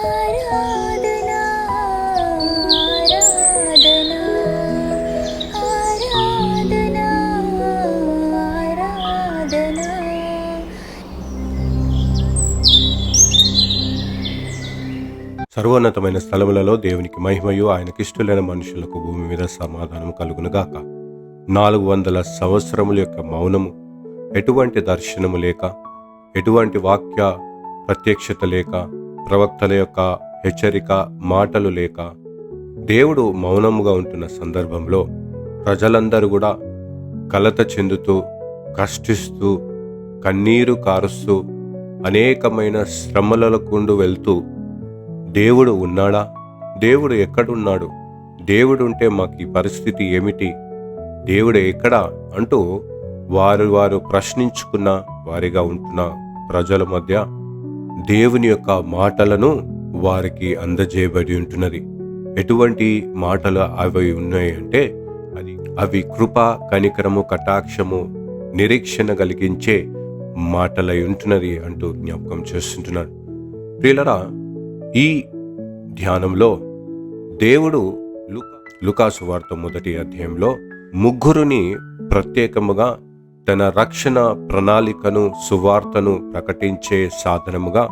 ఆరాధనా ఆరాధనా ఆరాధనా ఆరాధనా. సర్వోన్నతమైన స్థలములలో దేవునికి మహిమయు, ఆయనకిష్టులైన మనుషులకు భూమి మీద సమాధానం కలుగునుగాక. 400 సంవత్సరముల యొక్క మౌనము, ఎటువంటి దర్శనము లేక, ఎటువంటి వాక్య ప్రత్యక్షత లేక, ప్రవక్తల యొక్క హెచ్చరిక మాటలు లేక, దేవుడు మౌనముగా ఉంటున్న సందర్భంలో ప్రజలందరూ కూడా కలత చెందుతూ, కష్టిస్తూ, కన్నీరు కారుస్తూ, అనేకమైన శ్రమలకు వెళ్తూ, దేవుడు ఉన్నాడా? దేవుడు ఎక్కడున్నాడు? దేవుడుంటే మాకు ఈ పరిస్థితి ఏమిటి? దేవుడు ఎక్కడా అంటూ వారు ప్రశ్నించుకున్న వారిగా ఉంటున్న ప్రజల మధ్య దేవుని యొక్క మాటలను వారికి అందజేయబడి ఉంటున్నది. ఎటువంటి మాటలు అవి ఉన్నాయి అంటే అవి కృప, కనికరము, కటాక్షము, నిరీక్షణ కలిగించే మాటలై ఉంటున్నది అంటూ జ్ఞాపకం చేస్తుంటున్నాడు. ప్రియులరా, ఈ ధ్యానంలో దేవుడు లూకాసు వార్త 1వ అధ్యాయంలో ముగ్గురుని ప్రత్యేకముగా తన రక్షణ ప్రణాళికను, సువార్తను ప్రకటించే సాధనముగా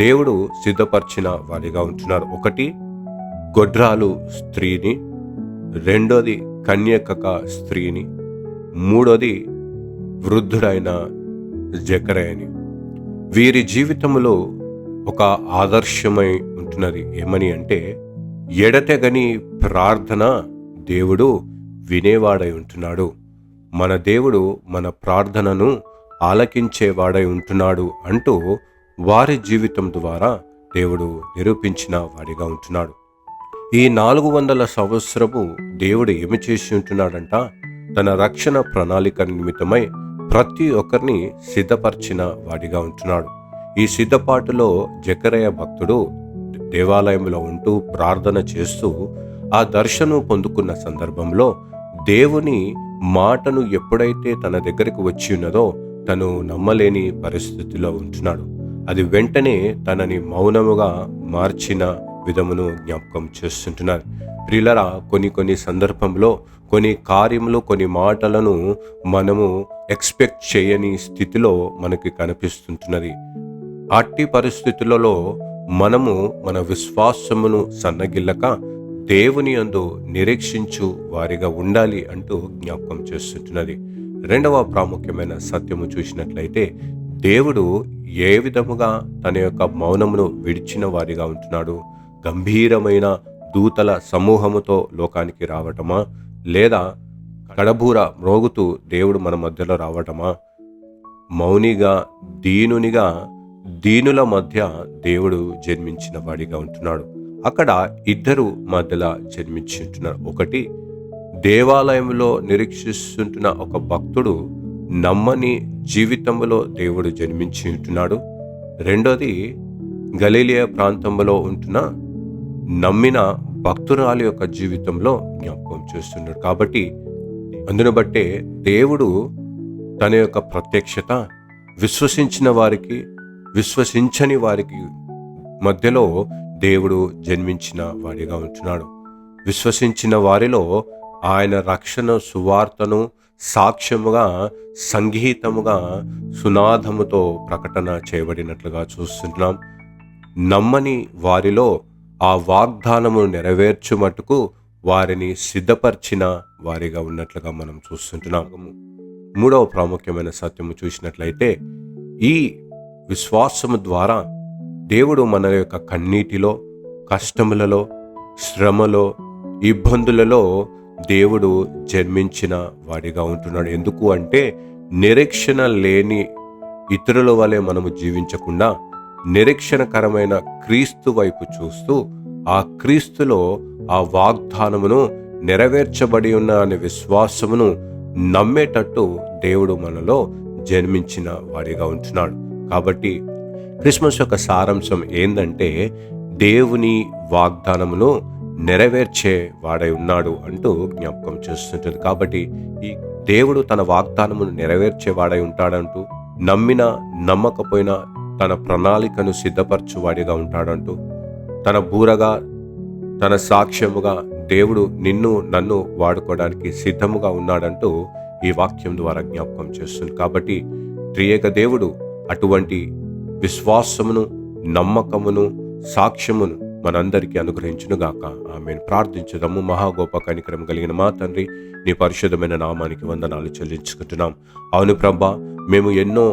దేవుడు సిద్ధపరిచిన వారిగా ఉంటున్నారు. ఒకటి గొడ్రాలు స్త్రీని, రెండోది కన్యక స్త్రీని, మూడోది వృద్ధుడైన జకరయని. వీరి జీవితంలో ఒక ఆదర్శమై ఉంటున్నది. ఏమని అంటే, ఎడతెగని ప్రార్థన దేవుడు వినేవాడై ఉంటున్నాడు. మన దేవుడు మన ప్రార్థనను ఆలకించేవాడై ఉంటున్నాడు అంటూ వారి జీవితం ద్వారా దేవుడు నిరూపించిన వాడిగా ఉంటున్నాడు. ఈ 400 సంవత్సరము దేవుడు ఏమి చేసి ఉంటున్నాడంట? తన రక్షణ ప్రణాళిక నిమిత్తమై ప్రతి ఒక్కరిని సిద్ధపరిచిన వాడిగా ఉంటున్నాడు. ఈ సిద్ధపాటులో జకరయ భక్తుడు దేవాలయంలో ఉంటూ ప్రార్థన చేస్తూ ఆ దర్శనం పొందుకున్న సందర్భంలో దేవుని మాటను ఎప్పుడైతే తన దగ్గరికి వచ్చి ఉన్నదో తను నమ్మలేని పరిస్థితిలో ఉంటున్నాడు. అది వెంటనే తనని మౌనముగా మార్చిన విధమును జ్ఞాపకం చేస్తుంటున్నారు. ప్రియులరా, కొన్ని సందర్భంలో కొన్ని కార్యములు, కొన్ని మాటలను మనము ఎక్స్పెక్ట్ చేయని స్థితిలో మనకి కనిపిస్తుంటున్నది. అట్టి పరిస్థితులలో మనము మన విశ్వాసమును సన్నగిల్లక దేవుని యందు నిరీక్షించు వారిగా ఉండాలి అంటూ జ్ఞాపకం చేస్తుంటున్నది. రెండవ ప్రాముఖ్యమైన సత్యము చూసినట్లయితే, దేవుడు ఏ విధముగా తన యొక్క మౌనమును విడిచిన వారిగా ఉంటున్నాడు? గంభీరమైన దూతల సమూహముతో లోకానికి రావటమా, లేదా కడబూర మ్రోగుతూ దేవుడు మన మధ్యలో రావటమా? మౌనిగా, దీనుల మధ్య దేవుడు జన్మించిన వాడిగా ఉంటున్నాడు. అక్కడ ఇద్దరు మధ్యలో జన్మించి ఉంటున్నారు. ఒకటి దేవాలయంలో నిరీక్షిస్తుంటున్న ఒక భక్తుడు నమ్మని జీవితంలో దేవుడు జన్మించి ఉంటున్నాడు. రెండోది గలిలయ ప్రాంతంలో ఉంటున్న నమ్మిన భక్తురాలి యొక్క జీవితంలో జ్ఞాపకం చేస్తున్నాడు. కాబట్టి అందును బట్టే దేవుడు తన యొక్క ప్రత్యక్షత విశ్వసించిన వారికి, విశ్వసించని వారికి మధ్యలో దేవుడు జన్మించిన వాడిగా ఉంటున్నాడు. విశ్వసించిన వారిలో ఆయన రక్షణ సువార్తను సాక్ష్యముగా, సంగీతముగా, సునాదముతో ప్రకటన చేయబడినట్లుగా చూస్తుంటున్నాం. నమ్మని వారిలో ఆ వాగ్దానము నెరవేర్చు మట్టుకు వారిని సిద్ధపరిచిన వారిగా ఉన్నట్లుగా మనం చూస్తుంటున్నాం. మూడవ ప్రాముఖ్యమైన సత్యము చూసినట్లయితే, ఈ విశ్వాసము ద్వారా దేవుడు మన యొక్క కన్నీటిలో, కష్టములలో, శ్రమలో, ఇబ్బందులలో దేవుడు జన్మించిన వాడిగా ఉంటున్నాడు. ఎందుకు అంటే, నిరీక్షణ లేని ఇతరుల వలె మనము జీవించకుండా నిరీక్షణకరమైన క్రీస్తు వైపు చూస్తూ ఆ క్రీస్తులో ఆ వాగ్దానమును నెరవేర్చబడి ఉన్న అనే విశ్వాసమును నమ్మేటట్టు దేవుడు మనలో జన్మించిన వాడిగా ఉంటున్నాడు. కాబట్టి క్రిస్మస్ యొక్క సారాంశం ఏందంటే, దేవుని వాగ్దానమును నెరవేర్చే వాడై ఉన్నాడు అంటూ జ్ఞాపకం చేస్తుంటుంది. కాబట్టి ఈ దేవుడు తన వాగ్దానమును నెరవేర్చే వాడై ఉంటాడంటూ, నమ్మినా నమ్మకపోయినా తన ప్రణాళికను సిద్ధపరచువాడిగా ఉంటాడంటూ, తన బూరగా, తన సాక్ష్యముగా దేవుడు నిన్ను నన్ను వాడుకోవడానికి సిద్ధముగా ఉన్నాడంటూ ఈ వాక్యం ద్వారా జ్ఞాపకం చేస్తుంది. కాబట్టి త్రియేక దేవుడు అటువంటి విశ్వాసమును, నమ్మకమును, సాక్ష్యమును మనందరికీ అనుగ్రహించునుగాక. ఆమేన్. ప్రార్థించుదాము. మహాగోప కనికరం కలిగిన మా తండ్రి, నీ పరిశుద్ధమైన నామానికి వందనాలు చెల్లించుకుంటున్నాం. అవును ప్రభా, మేము ఎన్నో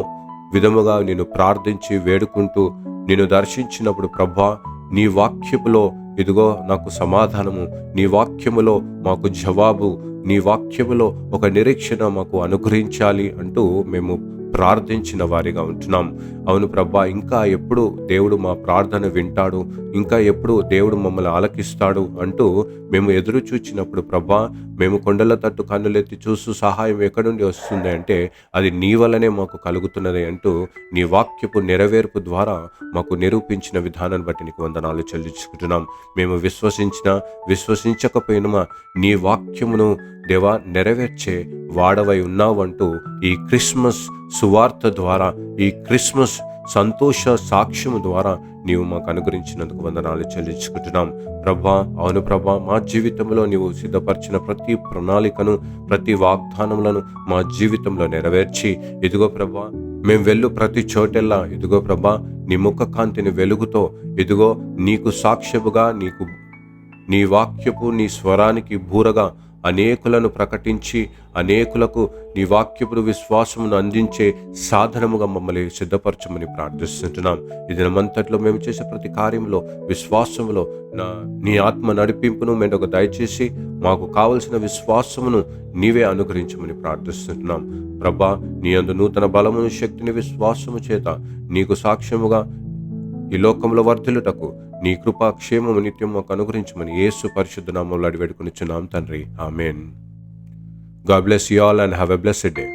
విధముగా నిన్ను ప్రార్థించి వేడుకుంటూ నిన్ను దర్శించినప్పుడు ప్రభా, నీ వాక్యములో ఇదిగో నాకు సమాధానము, నీ వాక్యములో మాకు జవాబు, నీ వాక్యములో ఒక నిరీక్షణ మాకు అనుగ్రహించాలి అంటూ మేము ప్రార్థించిన వారిగా ఉంటున్నాం. అవును ప్రభా, ఇంకా ఎప్పుడు దేవుడు మా ప్రార్థన వింటాడు, ఇంకా ఎప్పుడు దేవుడు మమ్మల్ని ఆలకిస్తాడు అంటూ మేము ఎదురు చూచినప్పుడు ప్రభా, మేము కొండల తట్టు కన్నులెత్తి చూస్తూ సహాయం ఎక్కడి నుండి వస్తుంది అంటే అది నీ వల్లనే మాకు కలుగుతున్నది అంటూ నీ వాక్యపు నెరవేర్పు ద్వారా మాకు నిరూపించిన విధానాన్ని బట్టి నీకు వందనాలు చెల్లించుకుంటున్నాం. మేము విశ్వసించకపోయినా నీ వాక్యమును దేవా నెరవేర్చే వాడవై ఉన్నావంటూ ఈ క్రిస్మస్ సువార్త ద్వారా, ఈ క్రిస్మస్ సంతోష సాక్ష్యము ద్వారా నీవు మాకు అనుగ్రహించినందుకు వందనాలు చెల్లించుకుంటున్నాం ప్రభా. అవును ప్రభా, మా జీవితంలో నీవు సిద్ధపరిచిన ప్రతి ప్రణాళికను, ప్రతి వాగ్దానములను మా జీవితంలో నెరవేర్చి ఇదిగో ప్రభా, మేము వెళ్ళు ప్రతి చోటెల్లా ఇదిగో ప్రభా, నీ ముఖ కాంతిని వెలుగుతో ఇదిగో నీకు సాక్ష్యముగా, నీ వాక్యపు నీ స్వరానికి బూరగా అనేకులను ప్రకటించి అనేకులకు నీ వాక్యపు విశ్వాసమును అందించే సాధనముగా మమ్మల్ని సిద్ధపరచమని ప్రార్థిస్తుంటున్నాం. ఈ దినమంతట్లో మేము చేసే ప్రతి కార్యంలో, విశ్వాసములో నీ ఆత్మ నడిపింపును మేము దయచేసి మాకు కావలసిన విశ్వాసమును నీవే అనుగ్రహించమని ప్రార్థిస్తుంటున్నాం ప్రభా. నీ యందు నూతన బలమును, శక్తిని, విశ్వాసము చేత నీకు సాక్ష్యముగా ఈ లోకంలో వర్ధిల్లుటకు నీ కృపా క్షేమము నిత్యం మాకు అనుగ్రహించమని యేసు పరిశుద్ధ నామములో అడిగి వేడుకొనిచున్నాం తండ్రి. ఆమేన్. God bless you all and have a blessed day.